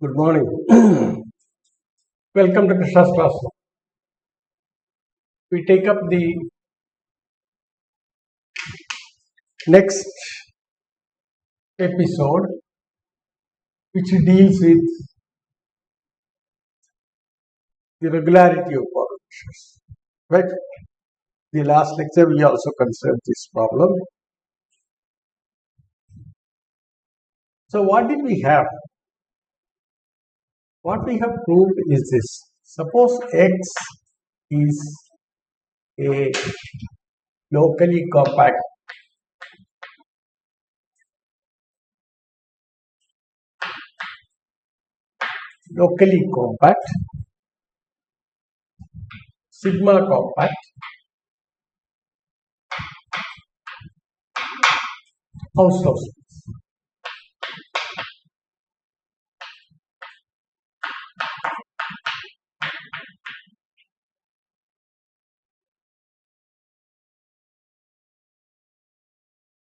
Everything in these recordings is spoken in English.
Good morning. Welcome to Krishna's classroom. We take up the next episode, which deals with the regularity of Borel measures. Right? The last lecture we also considered this problem. So, what did we have? What we have proved is this. Suppose X is a locally compact sigma compact Hausdorff space.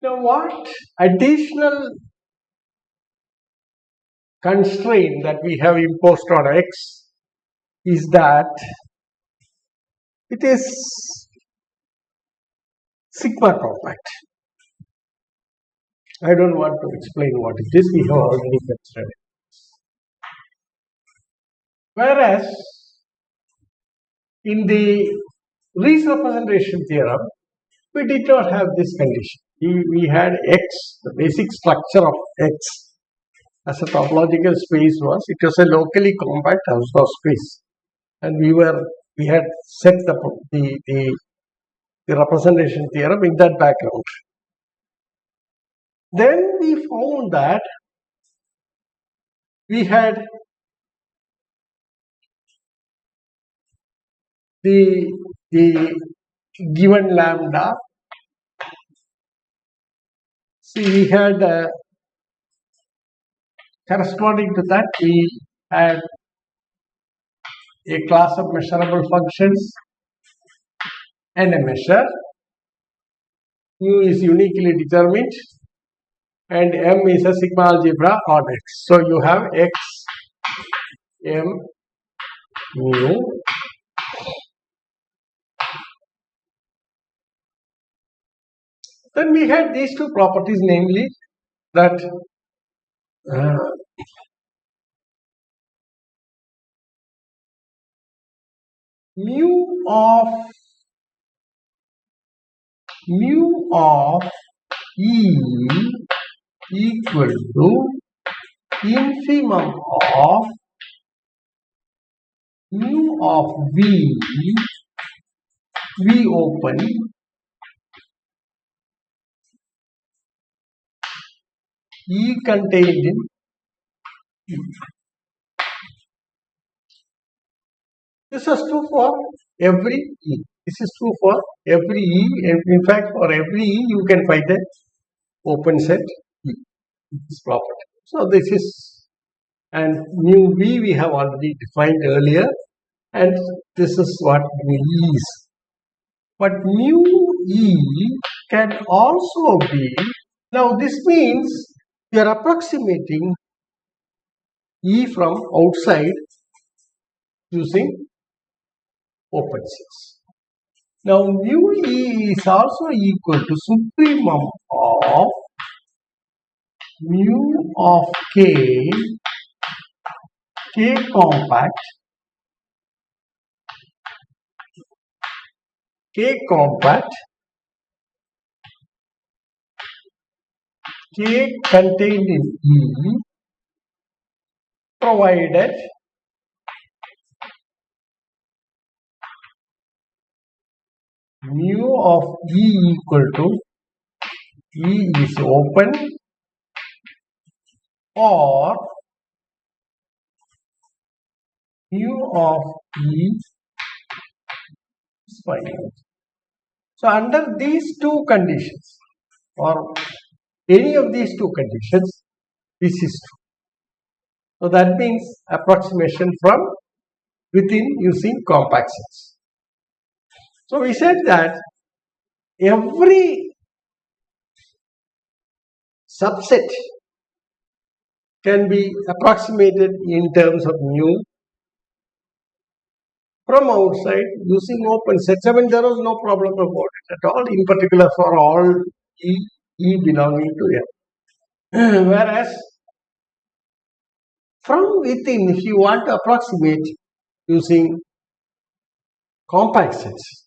Now, what additional constraint that we have imposed on X is that it is sigma compact. I don't want to explain what it is, we have already considered it. Whereas in the Riesz representation theorem, we did not have this condition. We had X, the basic structure of X as a topological space was, it was a locally compact Hausdorff space. And we had set the representation theorem in that background. Then we found that we had the given lambda. See, we had corresponding to that, we had a class of measurable functions and a measure. Mu is uniquely determined and M is a sigma algebra on X. So you have X, M, mu. Then we had these two properties, namely that mu of E equal to infimum of mu of V open E contained in E. This is true for every E. This is true for every E, and in fact, for every E, you can find the open set E. This property. So this is, and mu V we have already defined earlier, and this is what mu E is. But mu E can also be, now this means we are approximating E from outside using open sets. Now mu E is also equal to supremum of mu of K compact K contained in E, provided mu of E equal to E is open or mu of E is finite. So under these two conditions, or any of these two conditions, this is true. So that means approximation from within using compact sets. So we said that every subset can be approximated in terms of mu from outside using open sets. I mean, there was no problem about it at all, in particular for all E belonging to M. Whereas from within, if you want to approximate using compact sets,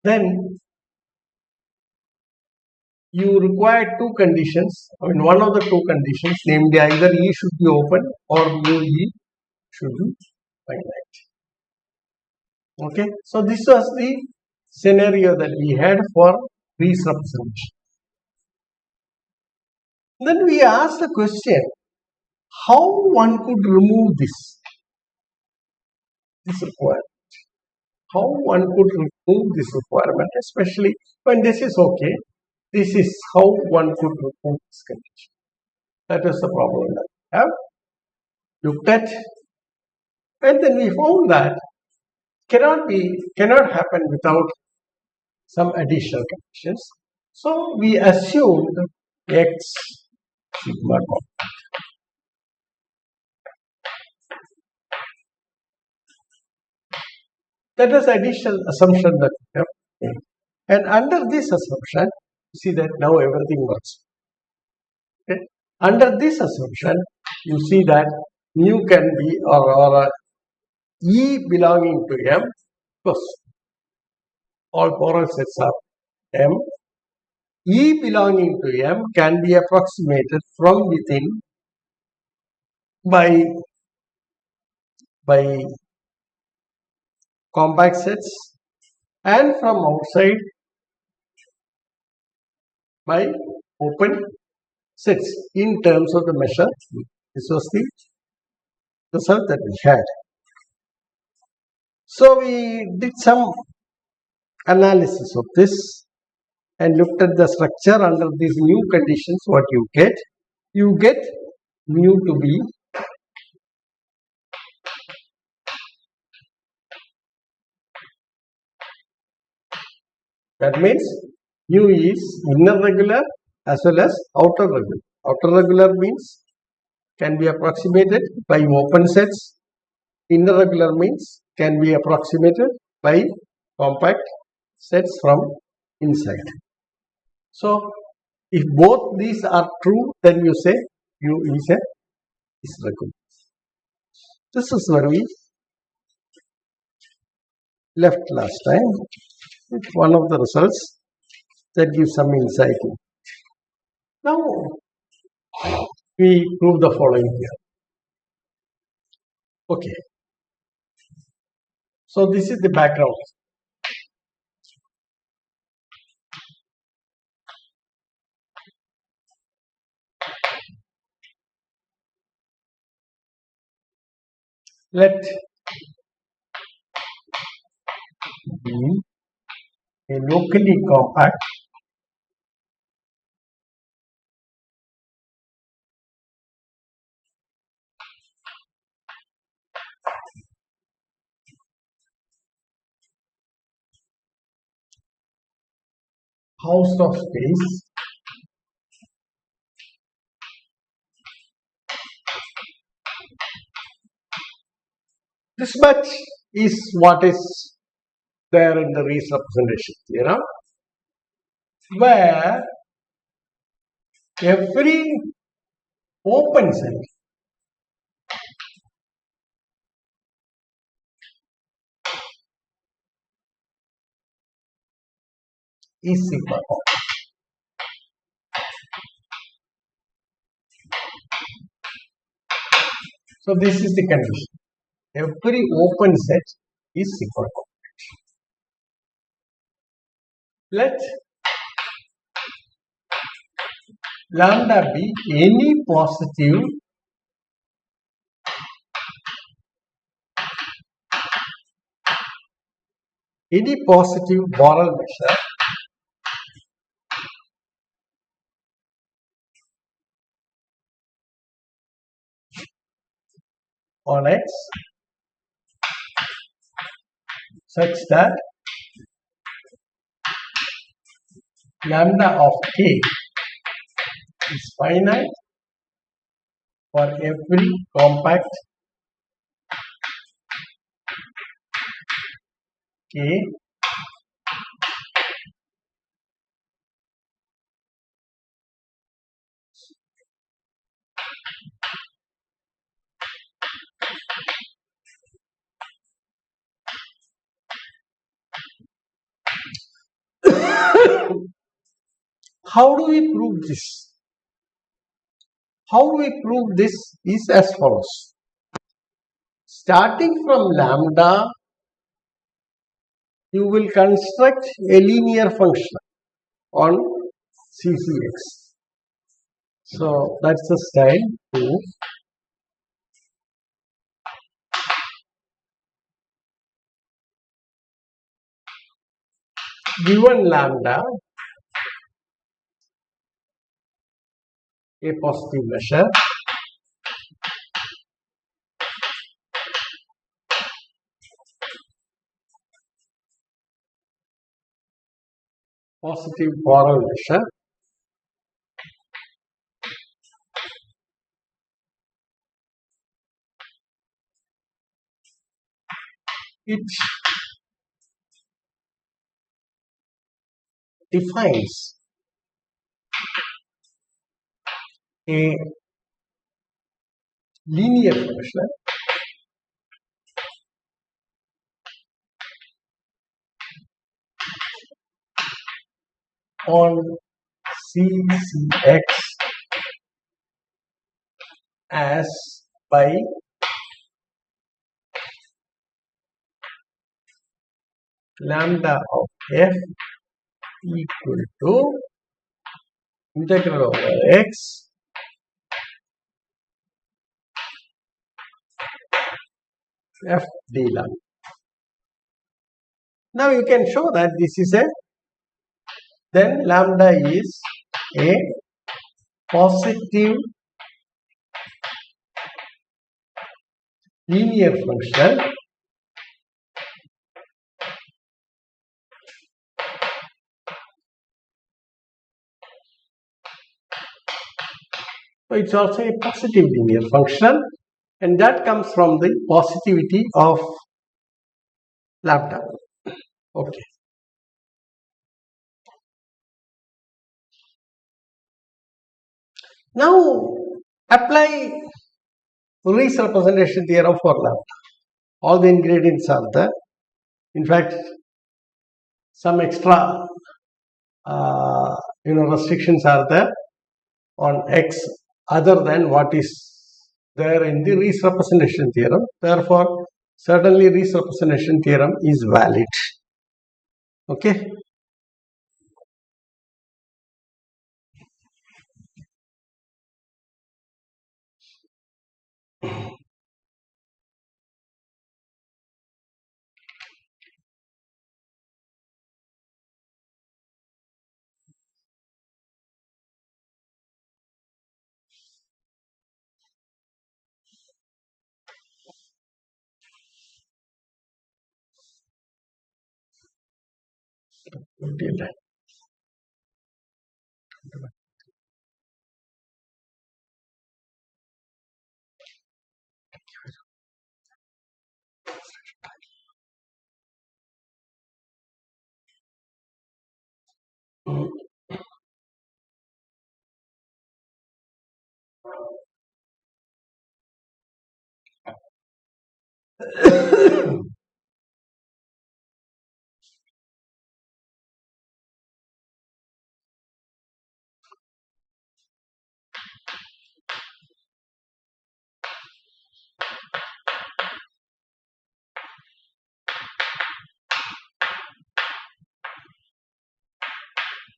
then you require two conditions. I mean, one of the two conditions, namely either E should be open or mu E should be finite. Okay, so this was the scenario that we had for Riesz representation. Then we asked the question, how one could remove this requirement. How one could remove this requirement, especially when this is okay. This is how one could remove this condition. That is the problem that we have looked at. And then we found that cannot happen without some additional conditions. So we assumed X sigma compact. That is additional assumption that we have made. And under this assumption, you see that now everything works. Okay? Under this assumption, you see that mu can be or E belonging to M, because all Borel sets are M. E belonging to M can be approximated from within by compact sets and from outside by open sets in terms of the measure. This was the result that we had. So we did some analysis of this and looked at the structure under these new conditions. What you get mu to be that means mu is inner regular as well as outer regular. Outer regular means can be approximated by open sets. Inner regular means can be approximated by compact sets from inside. So, if both these are true, then you say U is regular. This is where we left last time with one of the results that gives some insight. Now, we prove the following here. Okay. So, this is the background. Let be a locally compact house of space this much is what is there in the Riesz representation, where every open set is sigma compact. So this is the condition. Every open set is sigma compact. Let lambda be any positive Borel measure on X such that lambda of K is finite for every compact K How do we prove this? How we prove this is as follows. Starting from lambda, you will construct a linear function on CCX. So that's the style proof. Given lambda, a positive measure, positive Borel measure, it defines a linear function on CCX as by lambda of f equal to integral over x f d lambda. Now you can show that this is then lambda is a positive linear function so it's also a positive linear function, and that comes from the positivity of lambda. Okay. Now apply Riesz representation theorem for lambda. All the ingredients are there. In fact, some extra restrictions are there on x other than what is there in the Riesz representation theorem. Therefore, certainly Riesz representation theorem is valid. Okay.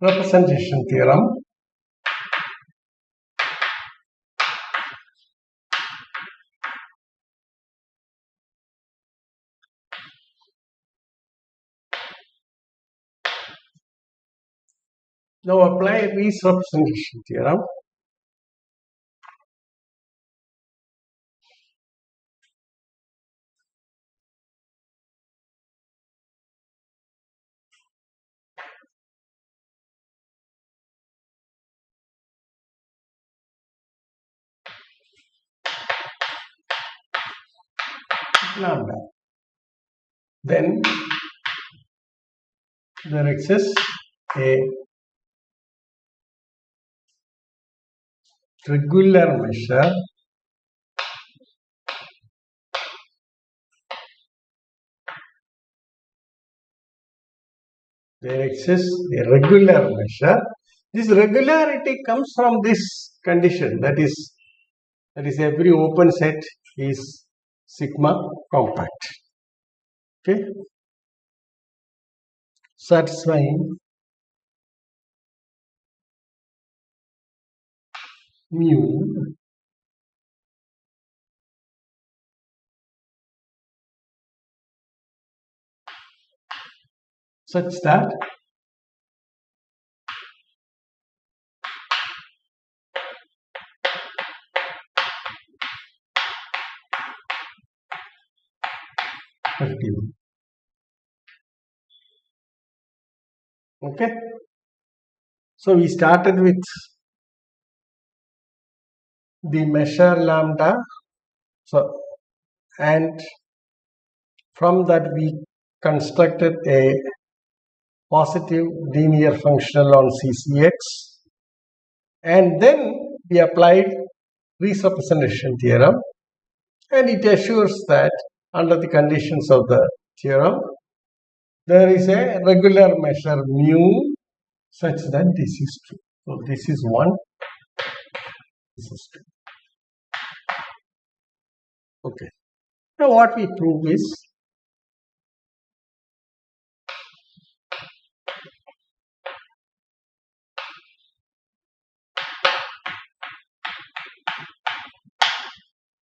Representation theorem. Now apply Riesz representation theorem. lambda. Then there exists a regular measure This regularity comes from this condition, that is every open set is sigma compact. Okay, satisfying mu such that okay, so we started with the measure lambda, so and from that we constructed a positive linear functional on CCX, and then we applied Riesz representation theorem, and it assures that under the conditions of the theorem there is a regular measure mu such that this is true. So this is 1, this is 2. Okay. Now what we prove is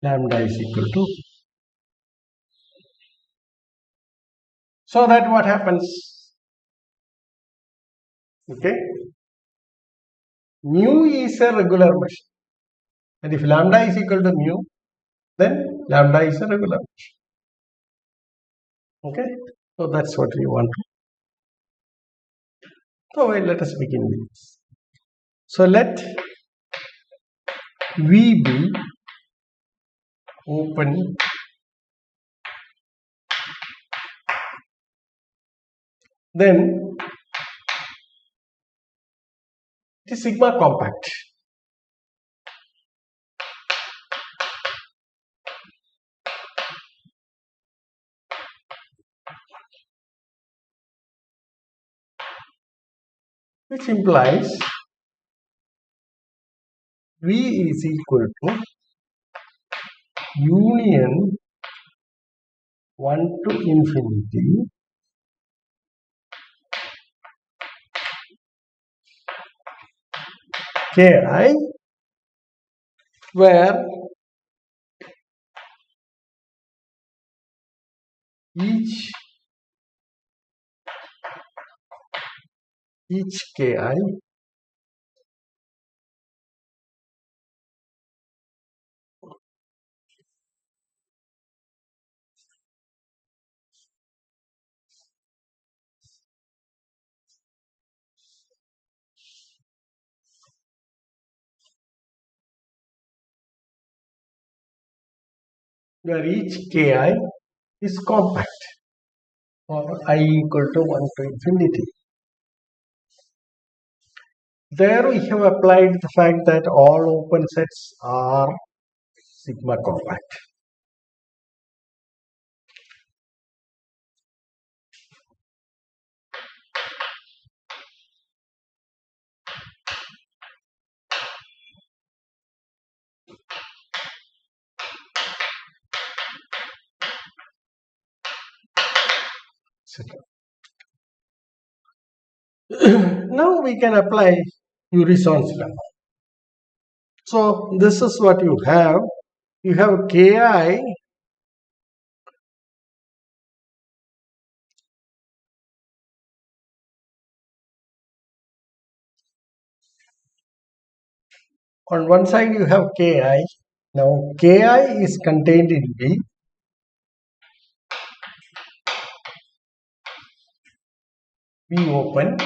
lambda is equal to. So that what happens? Okay. Mu is a regular measure. And if lambda is equal to mu, then lambda is a regular measure. Okay. So that's what we want to. So let us begin with this. So let V be open then it is sigma compact. Which implies V is equal to union 1 to infinity Ki, where each Ki where each Ki is compact or I equal to 1 to infinity. There we have applied the fact that all open sets are sigma compact. Now we can apply Urysohn's lemma. So this is what you have. You have Ki on one side you have Ki. Now Ki is contained in V. V open.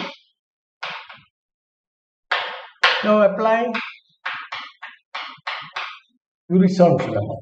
Now apply Urysohn's lemma.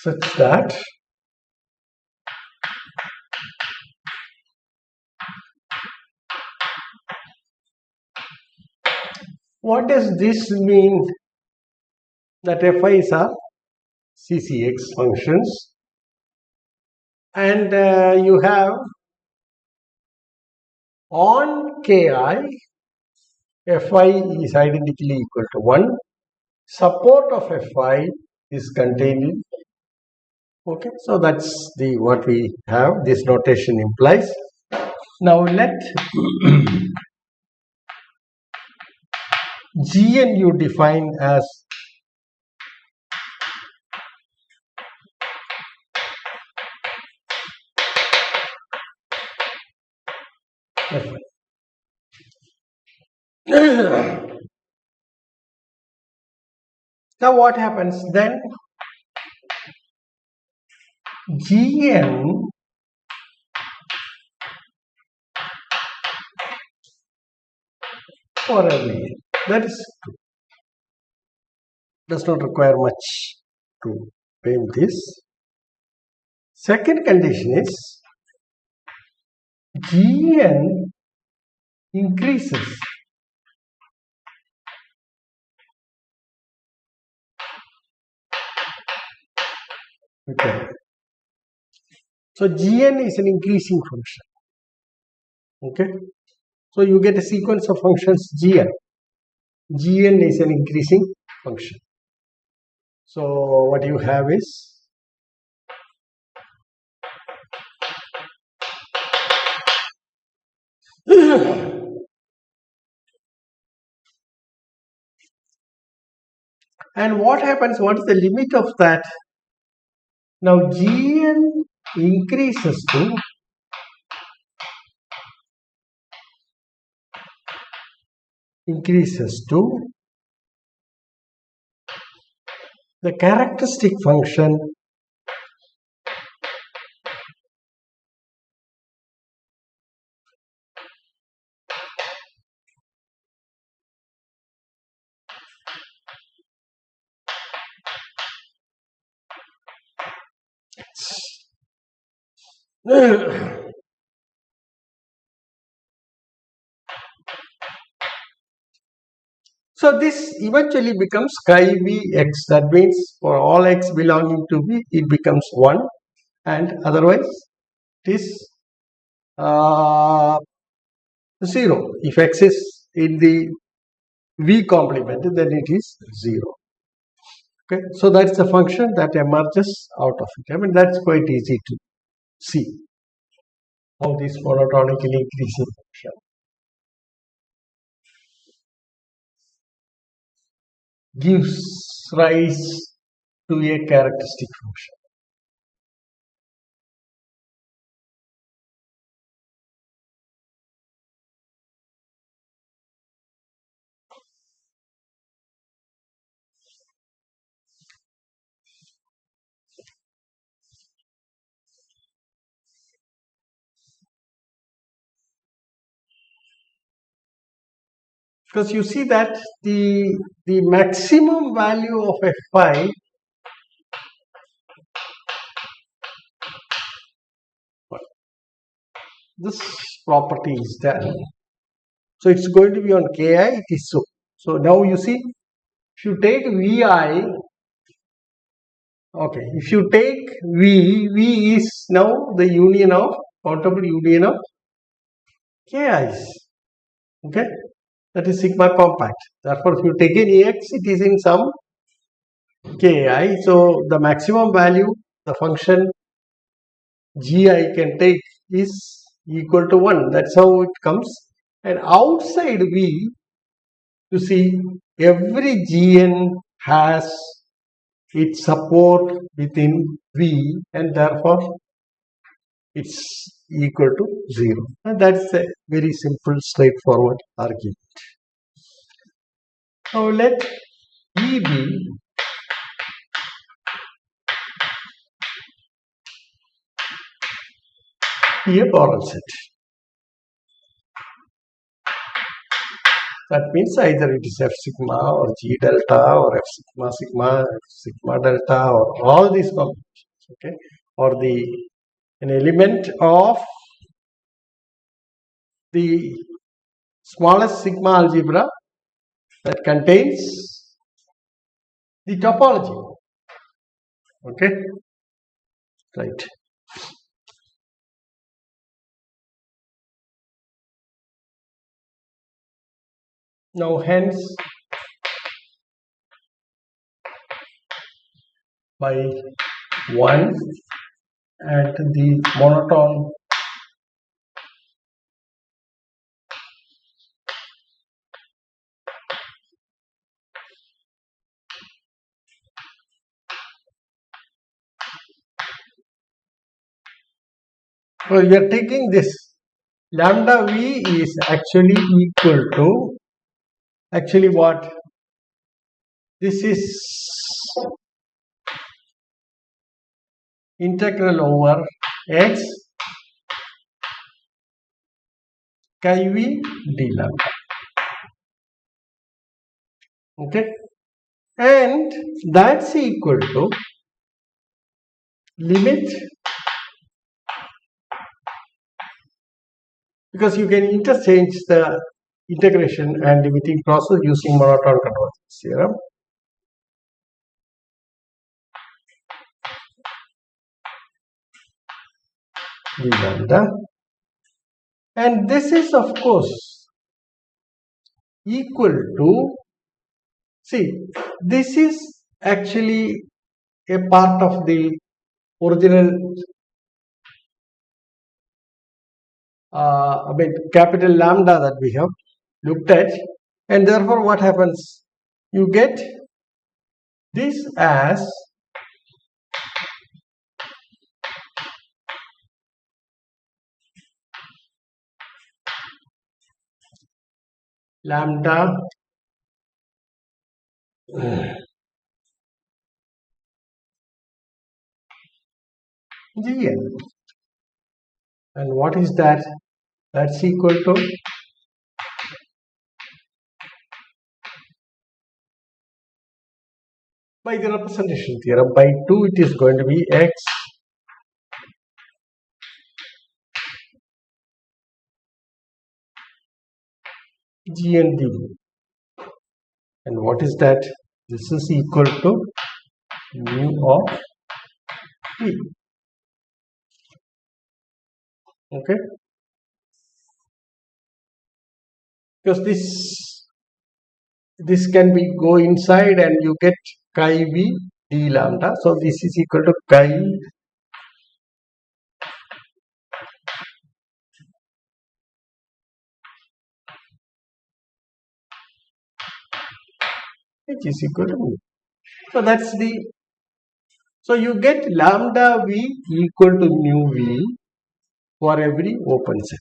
such that what does this mean? That FIs are CCX functions, and you have on Ki, Fi is identically equal to 1. Support of Fi is contained in. Okay, so that's the what we have. This notation implies. Now let Gn you define as Fi. Now what happens then? Gn for every that is true. Does not require much to paint this. Second condition is Gn increases okay. So Gn is an increasing function. Okay. So you get a sequence of functions Gn. Gn is an increasing function. So what you have is and what happens? What is the limit of that? Now Gn increases to the characteristic function so this eventually becomes chi v x. That means for all x belonging to v, it becomes 1, and otherwise it is 0. If x is in the v complement, then it is 0. Okay, so that's the function that emerges out of it. I mean, that's quite easy to see how this monotonically increasing function gives rise to a characteristic function. Because you see that the maximum value of Fi this property is there. So it's going to be on Ki, it is so. So now you see, if you take Vi, okay, if you take V is now the union of, countable union of Ki's. Okay, that is sigma compact. Therefore, if you take any x, it is in some Ki. So the maximum value, the function Gi can take is equal to 1. That's how it comes. And outside V, you see, every Gn has its support within V, and therefore it's equal to 0. And that's a very simple, straightforward argument. Now let E be a Borel set. That means either it is F sigma or G delta or F sigma sigma, F sigma delta, or all these combinations, okay, or an element of the smallest sigma algebra that contains the topology, okay, right. Now hence by 1 at the monotone so we are taking this lambda v is actually equal to what? This is integral over x chi v d lambda, okay, and that's equal to limit, because you can interchange the integration and limiting process using monotone convergence theorem. D lambda, and this is of course equal to, see, this is actually a part of the original capital lambda that we have looked at, and therefore what happens? You get this as lambda gn, and what is that? That's equal to by the representation theorem by 2 it is going to be x gn dv, and what is that? This is equal to mu of v, okay, because this can be go inside and you get chi v d lambda, so this is equal to chi which is equal to mu. So that's the, so you get lambda v equal to mu v for every open set.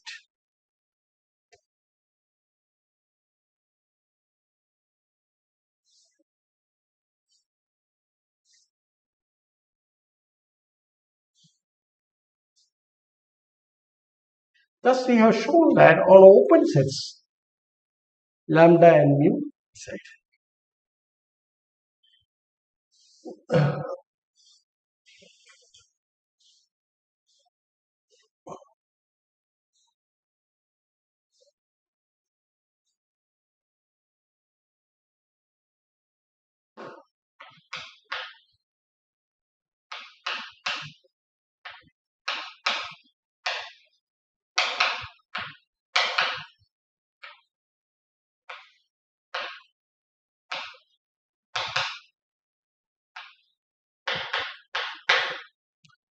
Thus we have shown that on open sets lambda and mu decide.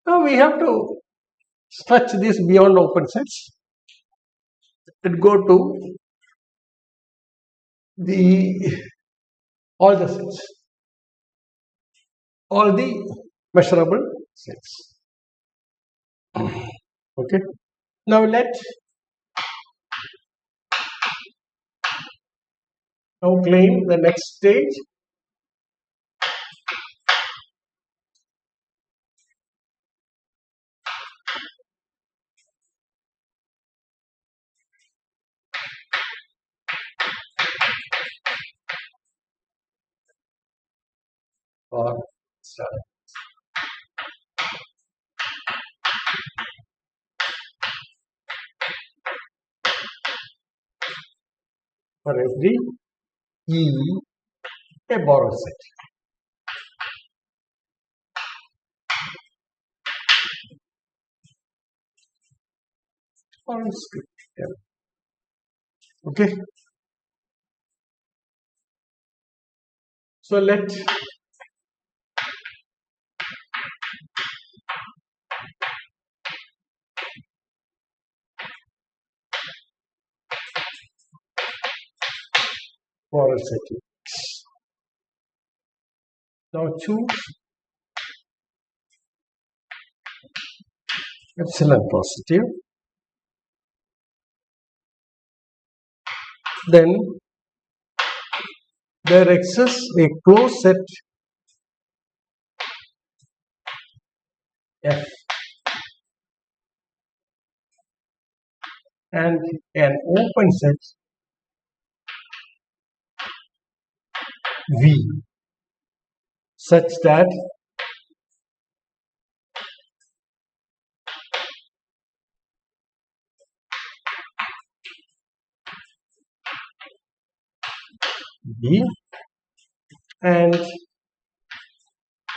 Now we have to stretch this beyond open sets and go to all the sets, all the measurable sets. Okay. Now claim the next stage. or star. For every E, a Borel set. On script. Okay. So let Borel set. Now choose epsilon positive. Then there exists a closed set F and an open set V such that B and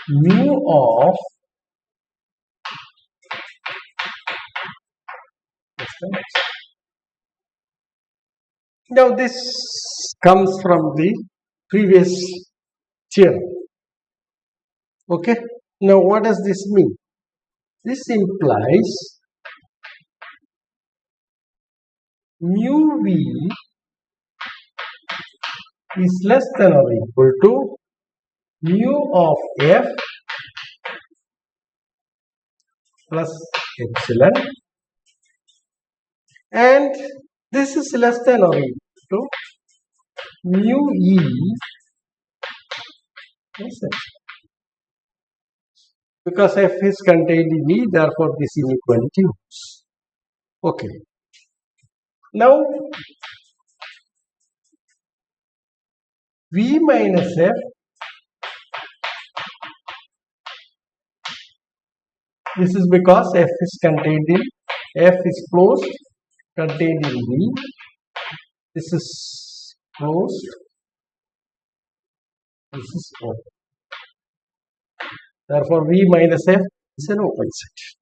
mu of now this comes from the previous theorem. Okay, now what does this mean? This implies mu V is less than or equal to mu of F plus epsilon, and this is less than or equal to mu E because F is contained in E, therefore this inequality holds. Okay. Now V minus F this is because F is contained in F is closed, contained in V. This is closed. This is open. Therefore, V minus F is an open set.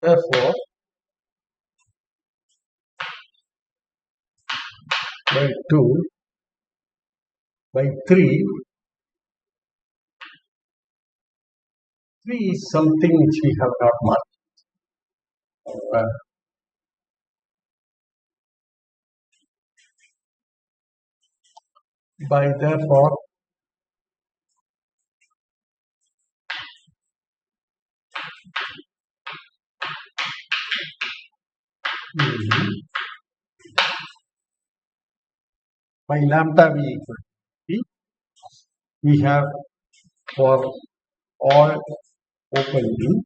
Therefore, by 2 by 3 is something which we have not marked. By therefore by lambda V equal to V, we have for all open V,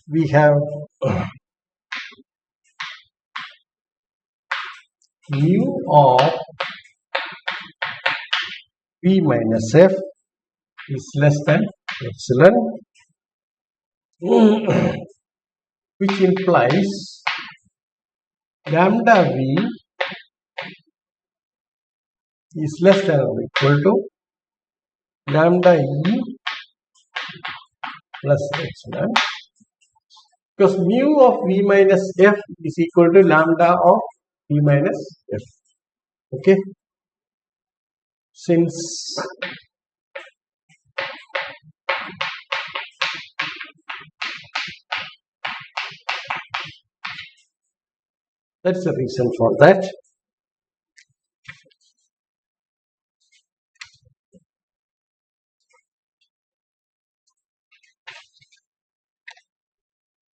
we have mu of V minus F is less than epsilon, which implies lambda V is less than or equal to lambda E plus epsilon, because mu of V minus F is equal to lambda of V minus F. Okay, since That's the reason for that.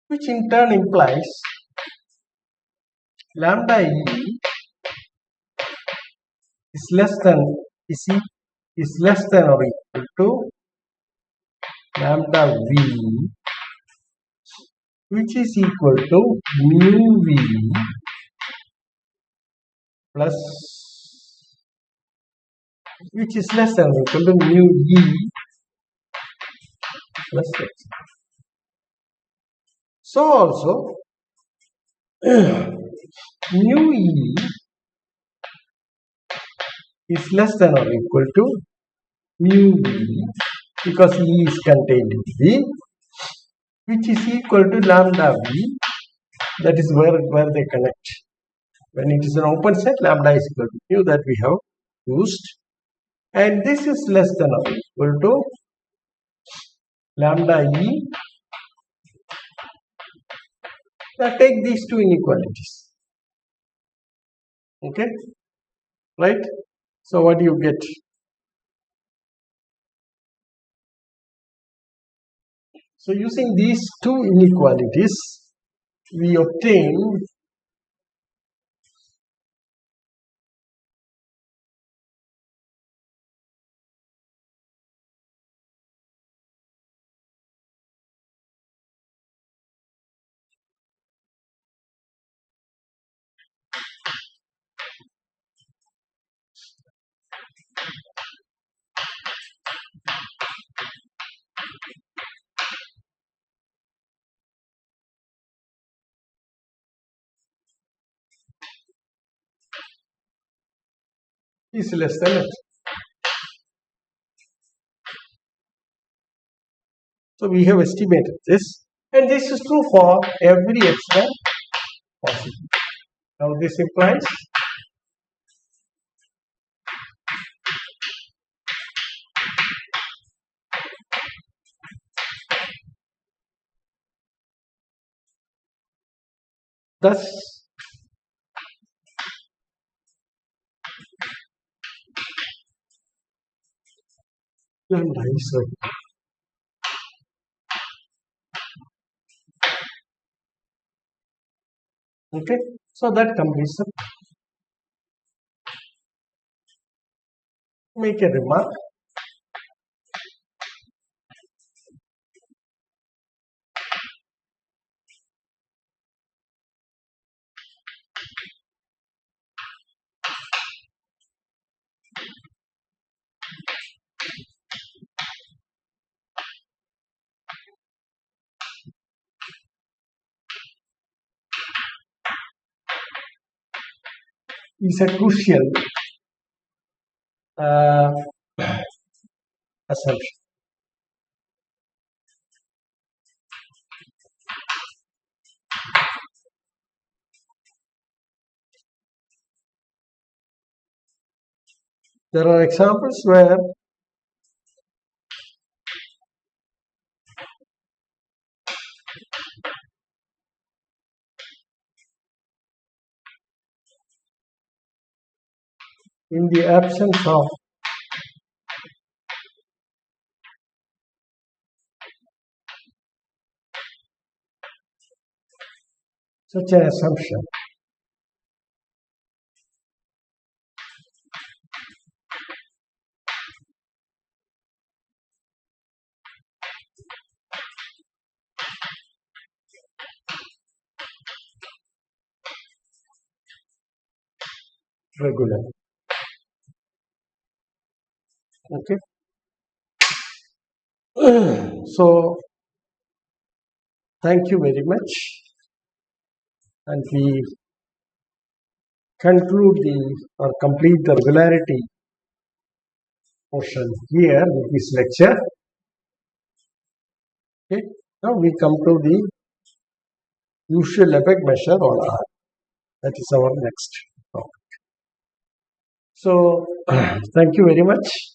Which in turn implies lambda E is less than or equal to lambda V, which is equal to mu V plus, which is less than or equal to mu E plus X. So also mu E is less than or equal to mu V, because E is contained in V, which is equal to lambda V. That is where they connect. When it is an open set, lambda is equal to mu, that we have used, and this is less than or equal to lambda E. Now take these two inequalities. Okay, right? So what do you get? So using these two inequalities, we obtain is less than it. So we have estimated this, and this is true for every epsilon positive. Now this implies thus lambda is right. Okay, so that completes the. Make a remark. Is a crucial assumption. There are examples where in the absence of such an assumption, regular. Okay. So thank you very much, and we conclude or complete the regularity portion here with this lecture. Okay. Now we come to the usual effect measure on R. That is our next topic. So thank you very much.